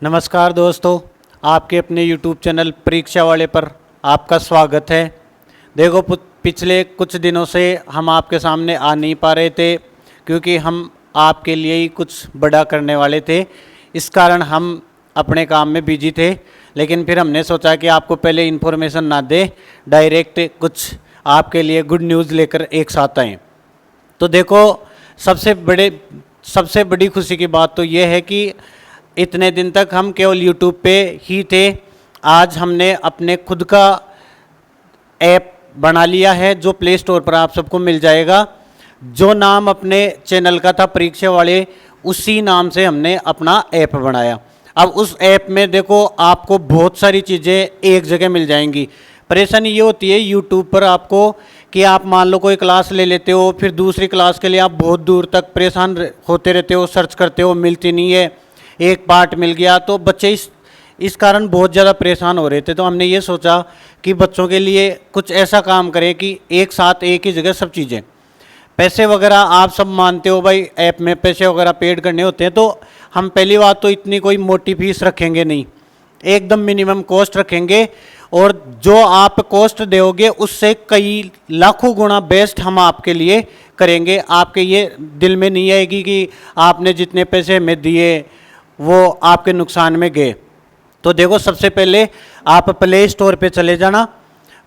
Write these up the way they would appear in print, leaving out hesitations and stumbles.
नमस्कार दोस्तों, आपके अपने YouTube चैनल परीक्षा वाले पर आपका स्वागत है। देखो, पिछले कुछ दिनों से हम आपके सामने आ नहीं पा रहे थे क्योंकि हम आपके लिए ही कुछ बड़ा करने वाले थे। इस कारण हम अपने काम में बिजी थे, लेकिन फिर हमने सोचा कि आपको पहले इन्फॉर्मेशन ना दे, डायरेक्ट कुछ आपके लिए गुड न्यूज़ लेकर एक साथ आएँ। तो देखो, सबसे बड़ी खुशी की बात तो ये है कि इतने दिन तक हम केवल YouTube पे ही थे। आज हमने अपने खुद का ऐप बना लिया है जो प्ले स्टोर पर आप सबको मिल जाएगा। जो नाम अपने चैनल का था परीक्षा वाले, उसी नाम से हमने अपना ऐप बनाया। अब उस ऐप में देखो, आपको बहुत सारी चीज़ें एक जगह मिल जाएंगी। परेशानी ये होती है YouTube पर आपको कि आप मान लो कोई क्लास ले लेते हो, फिर दूसरी क्लास के लिए आप बहुत दूर तक परेशान होते रहते हो, सर्च करते हो, मिलती नहीं है। एक पार्ट मिल गया तो बच्चे इस कारण बहुत ज़्यादा परेशान हो रहे थे। तो हमने ये सोचा कि बच्चों के लिए कुछ ऐसा काम करें कि एक साथ एक ही जगह सब चीज़ें। पैसे वगैरह आप सब मानते हो भाई, ऐप में पैसे वगैरह पेड करने होते हैं। तो हम पहली बात तो इतनी कोई मोटी फीस रखेंगे नहीं, एकदम मिनिमम कॉस्ट रखेंगे। और जो आप कॉस्ट दोगे उससे कई लाखों गुना बेस्ट हम आपके लिए करेंगे। आपके ये दिल में नहीं आएगी कि आपने जितने पैसे हमें दिए वो आपके नुकसान में गए। तो देखो, सबसे पहले आप प्ले स्टोर पे चले जाना।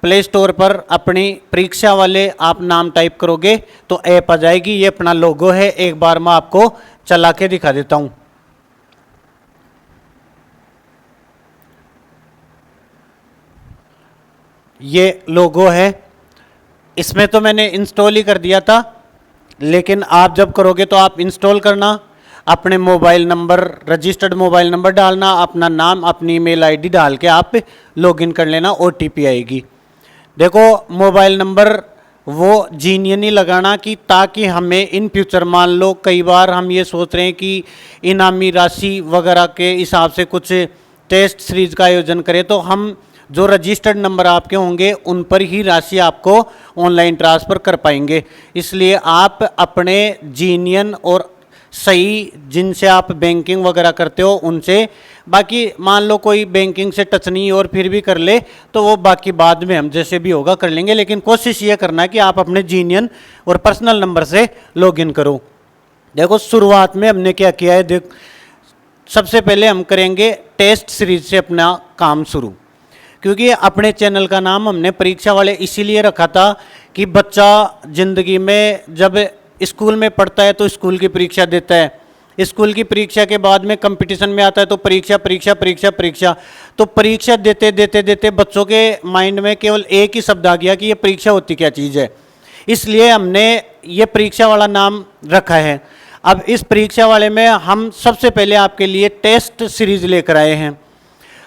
प्ले स्टोर पर अपनी परीक्षा वाले आप नाम टाइप करोगे तो ऐप आ जाएगी। ये अपना लोगो है, एक बार मैं आपको चला के दिखा देता हूँ। ये लोगो है, इसमें तो मैंने इंस्टॉल ही कर दिया था, लेकिन आप जब करोगे तो आप इंस्टॉल करना, अपने mobile number, registered mobile number डालना, अपना नाम, अपनी ईमेल आईडी डाल के आप लॉगिन कर लेना। OTP आएगी। देखो, मोबाइल नंबर वो जीनियन ही लगाना कि ताकि हमें इन फ्यूचर, मान लो कई बार हम ये सोच रहे हैं कि इनामी राशि वगैरह के हिसाब से कुछ टेस्ट सीरीज का आयोजन करें, तो हम जो रजिस्टर्ड नंबर आपके होंगे उन पर ही राशि आपको ऑनलाइन ट्रांसफ़र कर पाएंगे। इसलिए आप अपने जीनियन और सही जिनसे आप बैंकिंग वगैरह करते हो उनसे, बाकी मान लो कोई बैंकिंग से टच नहीं और फिर भी कर ले तो वो बाकी बाद में हम जैसे भी होगा कर लेंगे। लेकिन कोशिश ये करना है कि आप अपने जीनियन और पर्सनल नंबर से लॉगिन करो। देखो, शुरुआत में हमने क्या किया है, सबसे पहले हम करेंगे टेस्ट सीरीज से अपना काम शुरू। क्योंकि अपने चैनल का नाम हमने परीक्षा वाले इसीलिए रखा था कि बच्चा ज़िंदगी में जब स्कूल में पढ़ता है तो स्कूल की परीक्षा देता है, स्कूल की परीक्षा के बाद में कंपटीशन में आता है तो परीक्षा परीक्षा परीक्षा परीक्षा। तो परीक्षा देते देते देते बच्चों के माइंड में केवल एक ही शब्द आ गया कि ये परीक्षा होती क्या चीज़ है। इसलिए हमने ये परीक्षा वाला नाम रखा है। अब इस परीक्षा वाले में हम सबसे पहले आपके लिए टेस्ट सीरीज लेकर आए हैं।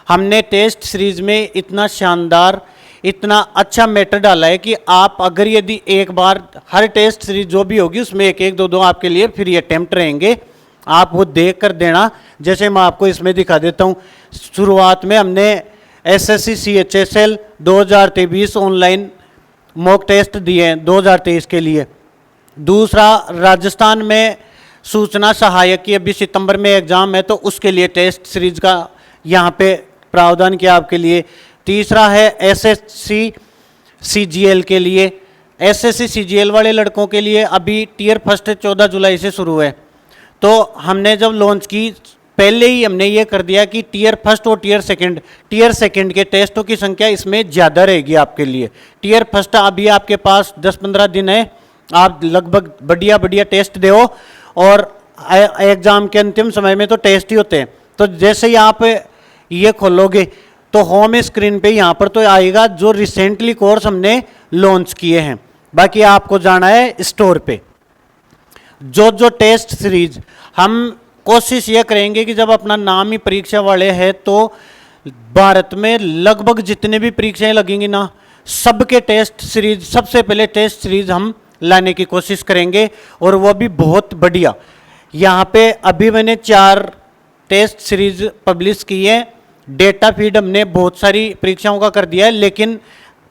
हमने टेस्ट सीरीज में इतना शानदार, इतना अच्छा मैटर डाला है कि आप अगर यदि एक बार हर टेस्ट सीरीज जो भी होगी उसमें एक एक दो दो आपके लिए फ्री अटेम्प्ट रहेंगे, आप वो देख कर देना। जैसे मैं आपको इसमें दिखा देता हूँ। शुरुआत में हमने SSC CHSL 2023 online mock test दिए हैं 2023 के लिए। दूसरा, राजस्थान में सूचना सहायक की अभी सितंबर में एग्ज़ाम है तो उसके लिए टेस्ट सीरीज का यहाँ पे प्रावधान किया आपके लिए। तीसरा है SSC CGL के लिए। SSC CGL वाले लड़कों के लिए अभी टियर फर्स्ट 14 जुलाई से शुरू है। तो हमने जब लॉन्च की पहले ही हमने ये कर दिया कि टियर फर्स्ट और टियर सेकंड के टेस्टों की संख्या इसमें ज़्यादा रहेगी आपके लिए। टियर फर्स्ट अभी आपके पास 10-15 दिन है, आप लगभग बढ़िया बढ़िया टेस्ट दो और एग्ज़ाम के अंतिम समय में तो टेस्ट ही होते हैं। तो जैसे ही आप ये खोलोगे तो होम स्क्रीन पे यहाँ पर तो आएगा जो रिसेंटली कोर्स हमने लॉन्च किए हैं। बाकी आपको जाना है स्टोर पे। जो टेस्ट सीरीज हम कोशिश ये करेंगे कि जब अपना नाम ही परीक्षा वाले है तो भारत में लगभग जितने भी परीक्षाएं लगेंगी ना, सबके टेस्ट सीरीज, सबसे पहले टेस्ट सीरीज हम लाने की कोशिश करेंगे और वो भी बहुत बढ़िया। यहाँ पे अभी मैंने 4 टेस्ट सीरीज पब्लिश की है। डेटा फीड हमने बहुत सारी परीक्षाओं का कर दिया है, लेकिन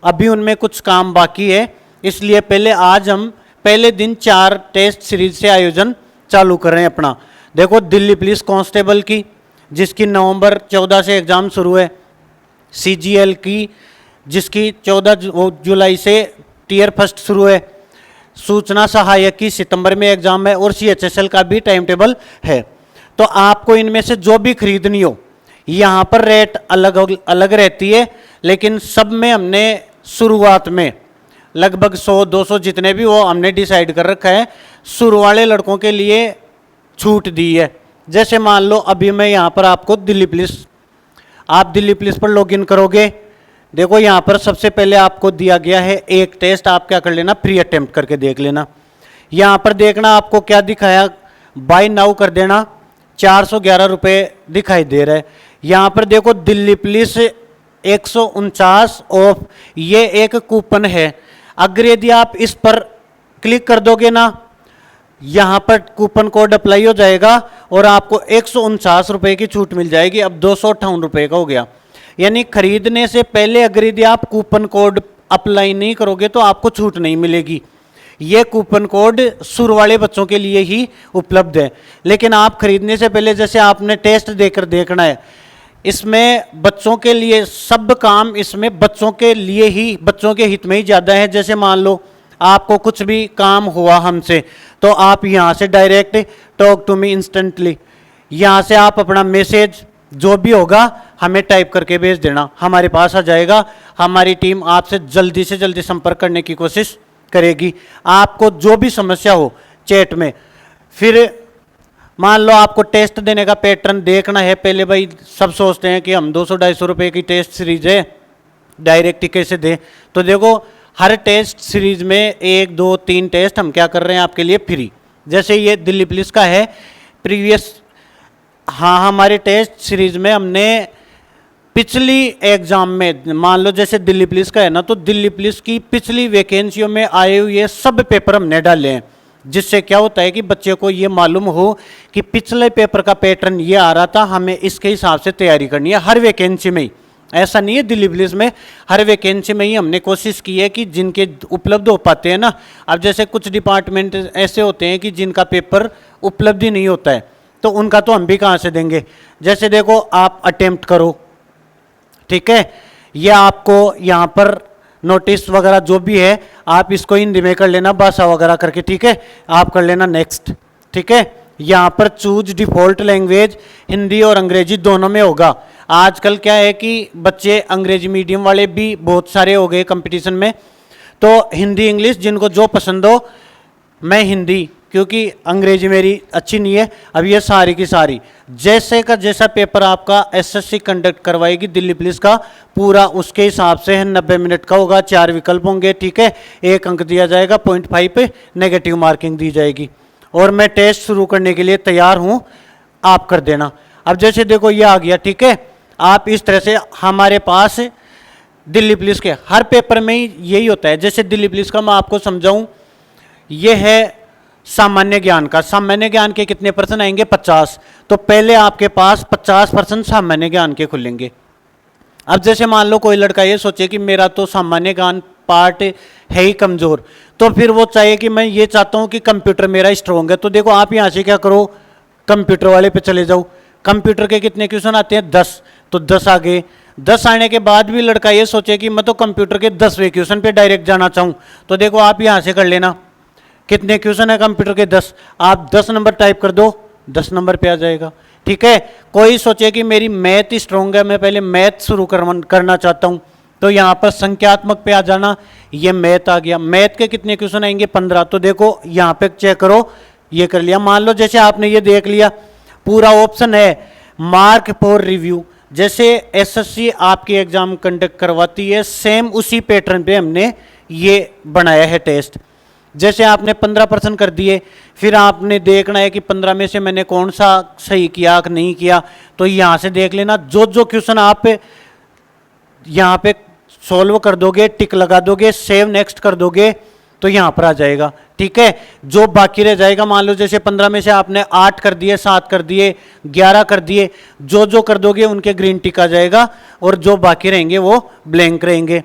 अभी उनमें कुछ काम बाकी है। इसलिए पहले आज हम पहले दिन 4 टेस्ट सीरीज से आयोजन चालू कर रहे हैं अपना। देखो, दिल्ली पुलिस कांस्टेबल की, जिसकी नवंबर 14 से एग्ज़ाम शुरू है, CGL की जिसकी 14 जुलाई से टियर फर्स्ट शुरू है, सूचना सहायक की सितंबर में एग्ज़ाम है और CHSL का भी टाइम टेबल है। तो आपको इनमें से जो भी खरीदनी हो, यहाँ पर रेट अलग अलग रहती है, लेकिन सब में हमने शुरुआत में लगभग 100-200 जितने भी वो हमने डिसाइड कर रखा है, शुरू वाले लड़कों के लिए छूट दी है। जैसे मान लो अभी मैं यहाँ पर आपको दिल्ली पुलिस, आप दिल्ली पुलिस पर लॉगिन करोगे, देखो यहाँ पर सबसे पहले आपको दिया गया है एक टेस्ट, आप क्या कर लेना, प्री अटेम्प्ट करके देख लेना। यहाँ पर देखना आपको क्या दिखाया, बाय नाउ कर देना, 411 रुपये दिखाई दे रहा है। यहाँ पर देखो दिल्ली पुलिस 149 ऑफ, ये एक कूपन है। अगर यदि आप इस पर क्लिक कर दोगे ना, यहाँ पर कूपन कोड अप्लाई हो जाएगा और आपको 149 रुपये की छूट मिल जाएगी। अब 258 रुपये का हो गया। यानी खरीदने से पहले अगर यदि आप कूपन कोड अप्लाई नहीं करोगे तो आपको छूट नहीं मिलेगी। ये कूपन कोड शुरू वाले बच्चों के लिए ही उपलब्ध है। लेकिन आप खरीदने से पहले जैसे आपने टेस्ट देकर देखना है, इसमें बच्चों के लिए सब काम, इसमें बच्चों के लिए ही, बच्चों के हित में ही ज़्यादा है। जैसे मान लो आपको कुछ भी काम हुआ हमसे, तो आप यहाँ से direct talk to me instantly, यहाँ से आप अपना मैसेज जो भी होगा हमें टाइप करके भेज देना, हमारे पास आ जाएगा। हमारी टीम आपसे जल्दी से जल्दी संपर्क करने की कोशिश करेगी। आपको जो भी समस्या हो चैट में, फिर मान लो आपको टेस्ट देने का पैटर्न देखना है। पहले भाई सब सोचते हैं कि हम 200-250 रुपये की टेस्ट सीरीज है, डायरेक्ट कैसे दें। तो देखो हर टेस्ट सीरीज में 1, 2, 3 टेस्ट हम क्या कर रहे हैं आपके लिए फ्री। जैसे ये दिल्ली पुलिस का है प्रीवियस, हाँ हमारे टेस्ट सीरीज में हमने पिछली एग्जाम में, मान लो जैसे दिल्ली पुलिस का है ना, तो दिल्ली पुलिस की पिछली वैकेंसियों में आए हुए सब पेपर हमने डाले हैं। जिससे क्या होता है कि बच्चे को ये मालूम हो कि पिछले पेपर का पैटर्न ये आ रहा था, हमें इसके हिसाब से तैयारी करनी है। हर वैकेंसी में ही, ऐसा नहीं है दिल्ली पुलिस में, हर वैकेंसी में ही हमने कोशिश की है कि जिनके उपलब्ध हो पाते हैं ना। अब जैसे कुछ डिपार्टमेंट ऐसे होते हैं कि जिनका पेपर उपलब्ध ही नहीं होता है, तो उनका तो हम भी कहाँ से देंगे। जैसे देखो आप अटेम्प्ट करो, ठीक है, ये आपको यहाँ पर नोटिस वगैरह जो भी है आप इसको हिंदी में कर लेना, भाषा वगैरह करके, ठीक है, आप कर लेना नेक्स्ट, ठीक है। यहाँ पर चूज डिफॉल्ट लैंग्वेज हिंदी और अंग्रेजी दोनों में होगा। आजकल क्या है कि बच्चे अंग्रेजी मीडियम वाले भी बहुत सारे हो गए कंपटीशन में, तो हिंदी इंग्लिश जिनको जो पसंद हो। मैं हिंदी, क्योंकि अंग्रेजी मेरी अच्छी नहीं है। अब ये सारी की सारी जैसे का जैसा पेपर आपका SSC कंडक्ट करवाएगी दिल्ली पुलिस का, पूरा उसके हिसाब से है। 90 मिनट का होगा, 4 विकल्प होंगे, ठीक है, 1 अंक दिया जाएगा, 0.5 पे नेगेटिव मार्किंग दी जाएगी। और मैं टेस्ट शुरू करने के लिए तैयार हूँ, आप कर देना। अब जैसे देखो ये आ गया, ठीक है, आप इस तरह से हमारे पास दिल्ली पुलिस के हर पेपर में ही यही होता है। जैसे दिल्ली पुलिस का मैं आपको समझाऊँ, ये है सामान्य ज्ञान का। सामान्य ज्ञान के कितने % आएंगे? 50। तो पहले आपके पास 50% सामान्य ज्ञान के खुलेंगे। अब जैसे मान लो कोई लड़का ये सोचे कि मेरा तो सामान्य ज्ञान पार्ट है ही कमज़ोर, तो फिर वो चाहिए कि मैं ये चाहता हूँ कि कंप्यूटर मेरा स्ट्रॉन्ग है। तो देखो आप यहाँ से क्या करो, कंप्यूटर वाले पे चले जाओ। कंप्यूटर के कितने क्वेश्चन आते हैं? 10। तो 10 आ गए। 10 आने के बाद भी लड़का ये सोचे कि मैं तो कंप्यूटर के 10वें क्वेश्चन पे डायरेक्ट जाना चाहूँ, तो देखो आप यहाँ से कर लेना। कितने क्वेश्चन है कंप्यूटर के? 10। आप 10 नंबर टाइप कर दो, 10 नंबर पे आ जाएगा, ठीक है। कोई सोचे कि मेरी मैथ स्ट्रॉन्ग है, मैं पहले मैथ शुरू करना चाहता हूँ, तो यहाँ पर संख्यात्मक पे आ जाना, ये मैथ आ गया। मैथ के कितने क्वेश्चन आएंगे? 15। तो देखो यहाँ पे चेक करो, ये कर लिया। मान लो जैसे आपने ये देख लिया, पूरा ऑप्शन है मार्क फॉर रिव्यू। जैसे SSC आपकी एग्जाम कंडक्ट करवाती है, सेम उसी पैटर्न पे हमने ये बनाया है टेस्ट। जैसे आपने 15% कर दिए, फिर आपने देखना है कि 15 में से मैंने कौन सा सही किया कि नहीं किया। तो यहाँ से देख लेना, जो जो क्वेश्चन आप यहाँ पे सॉल्व कर दोगे, टिक लगा दोगे, सेव नेक्स्ट कर दोगे, तो यहाँ पर आ जाएगा, ठीक है। जो बाकी रह जाएगा, मान लो जैसे 15 में से आपने 8 कर दिए, 7 कर दिए, 11 कर दिए, जो जो कर दोगे उनके ग्रीन टिक आ जाएगा, और जो बाकी रहेंगे वो ब्लैंक रहेंगे।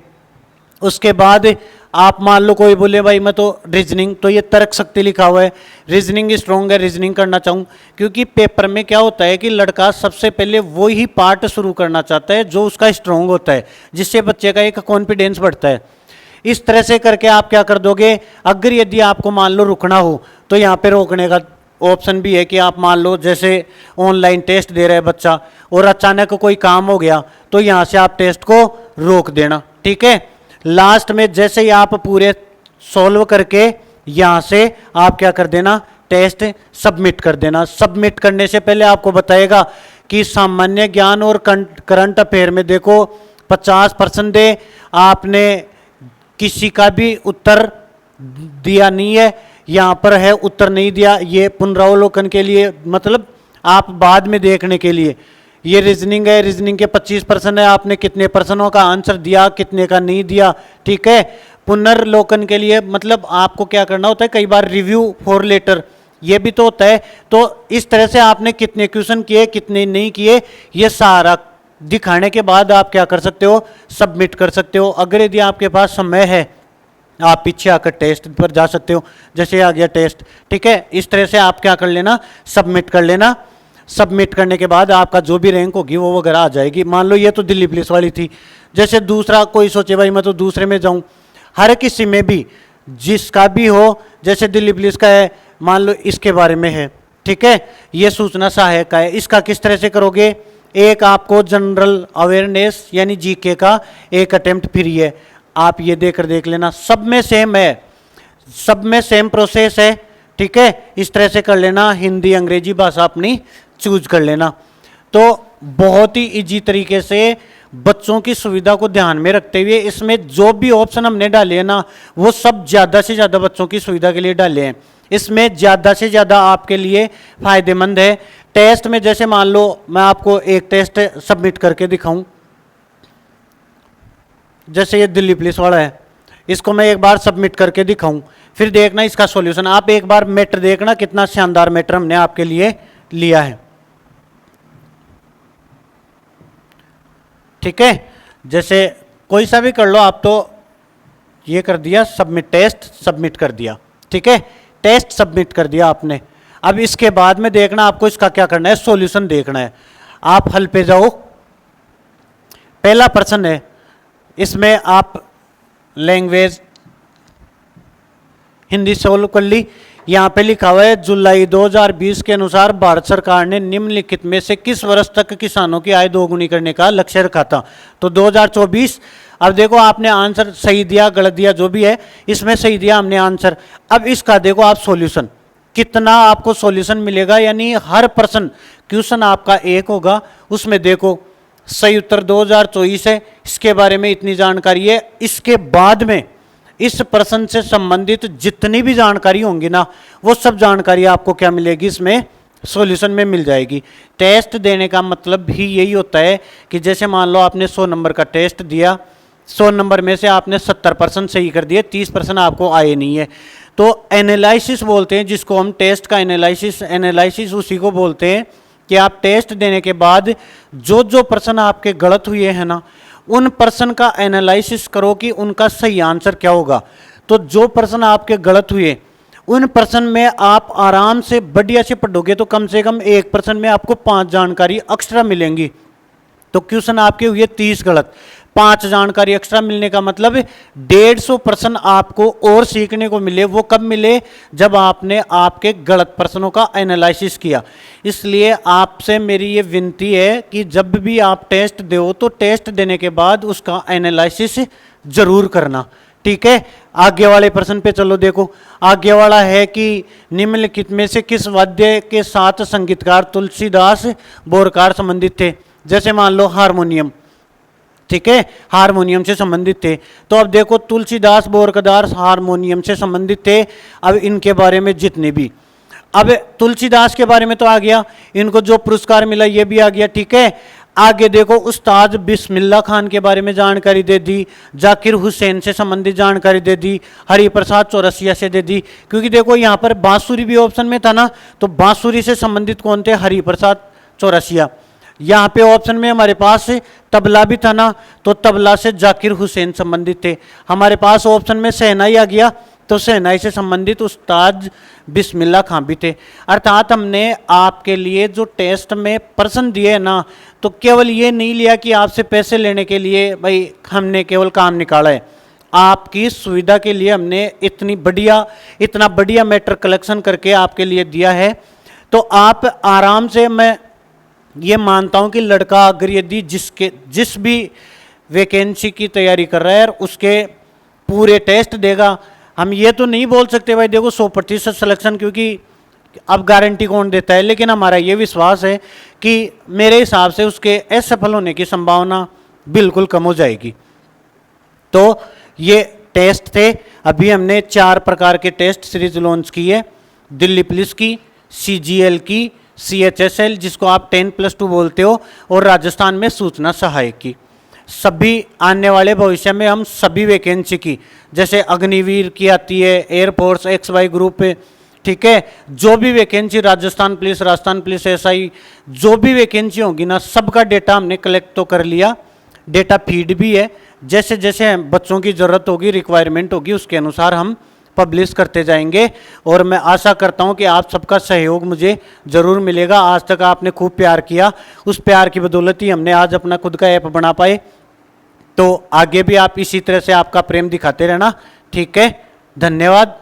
उसके बाद आप मान लो कोई बोले भाई मैं तो रीजनिंग, तो ये तर्क शक्ति लिखा हुआ है, रीजनिंग स्ट्रॉन्ग है, रीजनिंग करना चाहूँ, क्योंकि पेपर में क्या होता है कि लड़का सबसे पहले वो ही पार्ट शुरू करना चाहता है जो उसका स्ट्रॉन्ग होता है, जिससे बच्चे का एक कॉन्फिडेंस बढ़ता है। इस तरह से करके आप क्या कर दोगे, अगर यदि आपको मान लो रुकना हो तो यहाँ पे रोकने का ऑप्शन भी है कि आप मान लो जैसे ऑनलाइन टेस्ट दे रहे बच्चा और अचानक कोई काम हो गया तो यहाँ से आप टेस्ट को रोक देना, ठीक है। लास्ट में जैसे ही आप पूरे सॉल्व करके यहाँ से आप क्या कर देना, टेस्ट सबमिट कर देना। सबमिट करने से पहले आपको बताएगा कि सामान्य ज्ञान और करंट अफेयर में देखो 50% दे, आपने किसी का भी उत्तर दिया नहीं है, यहाँ पर है उत्तर नहीं दिया, ये पुनरावलोकन के लिए, मतलब आप बाद में देखने के लिए। ये रीजनिंग है, रीजनिंग के 25% है, आपने कितने परसेंटों का आंसर दिया, कितने का नहीं दिया, ठीक है। पुनर्लोकन के लिए मतलब आपको क्या करना होता है, कई बार रिव्यू फॉर लेटर ये भी तो होता है। तो इस तरह से आपने कितने क्वेश्चन किए, कितने नहीं किए, ये सारा दिखाने के बाद आप क्या कर सकते हो, सबमिट कर सकते हो। अगर यदि आपके पास समय है आप पीछे आकर टेस्ट पर जा सकते हो, जैसे आ गया टेस्ट, ठीक है। इस तरह से आप क्या कर लेना, सबमिट कर लेना। सबमिट करने के बाद आपका जो भी रैंक होगी वो वगैरह आ जाएगी। मान लो ये तो दिल्ली पुलिस वाली थी, जैसे दूसरा कोई सोचे भाई मैं तो दूसरे में जाऊं, हर किसी में भी जिसका भी हो, जैसे दिल्ली पुलिस का है मान लो इसके बारे में है, ठीक है, ये सूचना सहायक का है। इसका किस तरह से करोगे, एक आपको जनरल अवेयरनेस यानी जीके का एक अटेम्प्ट फ्री है, आप ये देकर देख लेना। सब में सेम है, सब में सेम प्रोसेस है, ठीक है। इस तरह से कर लेना, हिंदी अंग्रेजी भाषा अपनी चूज कर लेना। तो बहुत ही इजी तरीके से बच्चों की सुविधा को ध्यान में रखते हुए इसमें जो भी ऑप्शन हमने डाले हैं ना, वो सब ज़्यादा से ज़्यादा बच्चों की सुविधा के लिए डाले हैं। इसमें ज़्यादा से ज़्यादा आपके लिए फायदेमंद है। टेस्ट में जैसे मान लो मैं आपको एक टेस्ट सबमिट करके दिखाऊं, जैसे ये दिल्ली पुलिस वाला है, इसको मैं एक बार सबमिट करके दिखाऊं, फिर देखना इसका सॉल्यूशन। आप एक बार मैटर देखना कितना शानदार मैटर हमने आपके लिए लिया है, ठीक है। जैसे कोई सा भी कर लो आप, तो ये कर दिया सबमिट, टेस्ट सबमिट कर दिया, ठीक है, टेस्ट सबमिट कर दिया आपने। अब इसके बाद में देखना आपको इसका क्या करना है, सॉल्यूशन देखना है। आप हल पे जाओ, पहला प्रश्न है, इसमें आप लैंग्वेज हिंदी सोल्व कर ली। यहाँ पे लिखा हुआ है जुलाई 2020 के अनुसार भारत सरकार ने निम्नलिखित में से किस वर्ष तक किसानों की आय दोगुनी करने का लक्ष्य रखा था, तो 2024। अब देखो आपने आंसर सही दिया गलत दिया जो भी है, इसमें सही दिया हमने आंसर। अब इसका देखो आप सॉल्यूशन कितना आपको सॉल्यूशन मिलेगा, यानी हर प्रश्न क्वेश्चन आपका एक होगा, उसमें देखो सही उत्तर 2024 है, इसके बारे में इतनी जानकारी है। इसके बाद में इस प्रश्न से संबंधित जितनी भी जानकारी होंगी ना, वो सब जानकारी आपको क्या मिलेगी, इसमें सॉल्यूशन में मिल जाएगी। टेस्ट देने का मतलब भी यही होता है कि जैसे मान लो आपने 100 नंबर का टेस्ट दिया, 100 नंबर में से आपने 70% सही कर दिए, 30% आपको आए नहीं है, तो एनालिसिस बोलते हैं जिसको हम, टेस्ट का एनालिसिस उसी को बोलते हैं कि आप टेस्ट देने के बाद जो जो प्रश्न आपके गलत हुए हैं ना, उन प्रश्न का एनालिसिस करो कि उनका सही आंसर क्या होगा। तो जो प्रश्न आपके गलत हुए उन प्रश्न में आप आराम से बढ़िया से पढ़ोगे तो कम से कम एक प्रश्न में आपको 5 जानकारी एक्स्ट्रा मिलेंगी। तो क्वेश्चन आपके हुए 30 गलत, 5 जानकारी एक्स्ट्रा मिलने का मतलब 150 प्रश्न आपको और सीखने को मिले। वो कब मिले, जब आपने आपके गलत प्रश्नों का एनालिसिस किया। इसलिए आपसे मेरी ये विनती है कि जब भी आप टेस्ट दो तो टेस्ट देने के बाद उसका एनालिसिस जरूर करना, ठीक है। आगे वाले प्रश्न पे चलो, देखो आगे वाला है कि निम्नलिखित में से किस वाद्य के साथ संगीतकार तुलसीदास बोरकार संबंधित थे। जैसे मान लो हारमोनियम, ठीक है, हारमोनियम से संबंधित थे। तो अब देखो तुलसीदास बोरकदार हारमोनियम से संबंधित थे। अब इनके बारे में जितने भी, अब तुलसीदास के बारे में तो आ गया, इनको जो पुरस्कार मिला ये भी आ गया, ठीक है। आगे देखो उस्ताद बिस्मिल्लाह खान के बारे में जानकारी दे दी, जाकिर हुसैन से संबंधित जानकारी दे दी, हरिप्रसाद चौरसिया से दे दी, क्योंकि देखो यहाँ पर बांसुरी भी ऑप्शन में था ना, तो बांसुरी से संबंधित कौन थे, हरिप्रसाद चौरसिया। यहाँ पे ऑप्शन में हमारे पास तबला भी था ना, तो तबला से जाकिर हुसैन संबंधित थे। हमारे पास ऑप्शन में शहनाई आ गया, तो शहनाई से संबंधित उस्ताद बिस्मिल्लाह खां भी थे। अर्थात हमने आपके लिए जो टेस्ट में प्रश्न दिए ना, तो केवल ये नहीं लिया कि आपसे पैसे लेने के लिए भाई हमने केवल काम निकाला है। आपकी सुविधा के लिए हमने इतना बढ़िया मैटर कलेक्शन करके आपके लिए दिया है। तो आप आराम से, मैं ये मानता हूं कि लड़का अगर यदि जिस भी वैकेंसी की तैयारी कर रहा है उसके पूरे टेस्ट देगा, हम ये तो नहीं बोल सकते भाई देखो 100% सिलेक्शन, क्योंकि अब गारंटी कौन देता है, लेकिन हमारा ये विश्वास है कि मेरे हिसाब से उसके असफल होने की संभावना बिल्कुल कम हो जाएगी। तो ये टेस्ट थे। अभी हमने 4 प्रकार के टेस्ट सीरीज लॉन्च की है, दिल्ली पुलिस की, CGL की, CHSL जिसको आप 10+2 बोलते हो, और राजस्थान में सूचना सहायक की। सभी आने वाले भविष्य में हम सभी वैकेंसी की, जैसे अग्निवीर की आती है, एयरफोर्स, XY ग्रुप, ठीक है, जो भी वैकेंसी राजस्थान पुलिस, SI, जो भी वैकेंसी होगी ना, सबका डेटा हमने कलेक्ट तो कर लिया, डेटा फीड भी है। जैसे जैसे बच्चों की ज़रूरत होगी, रिक्वायरमेंट होगी, उसके अनुसार हम पब्लिश करते जाएंगे। और मैं आशा करता हूं कि आप सबका सहयोग मुझे ज़रूर मिलेगा। आज तक आपने खूब प्यार किया, उस प्यार की बदौलत ही हमने आज अपना खुद का ऐप बना पाए। तो आगे भी आप इसी तरह से आपका प्रेम दिखाते रहना, ठीक है। धन्यवाद।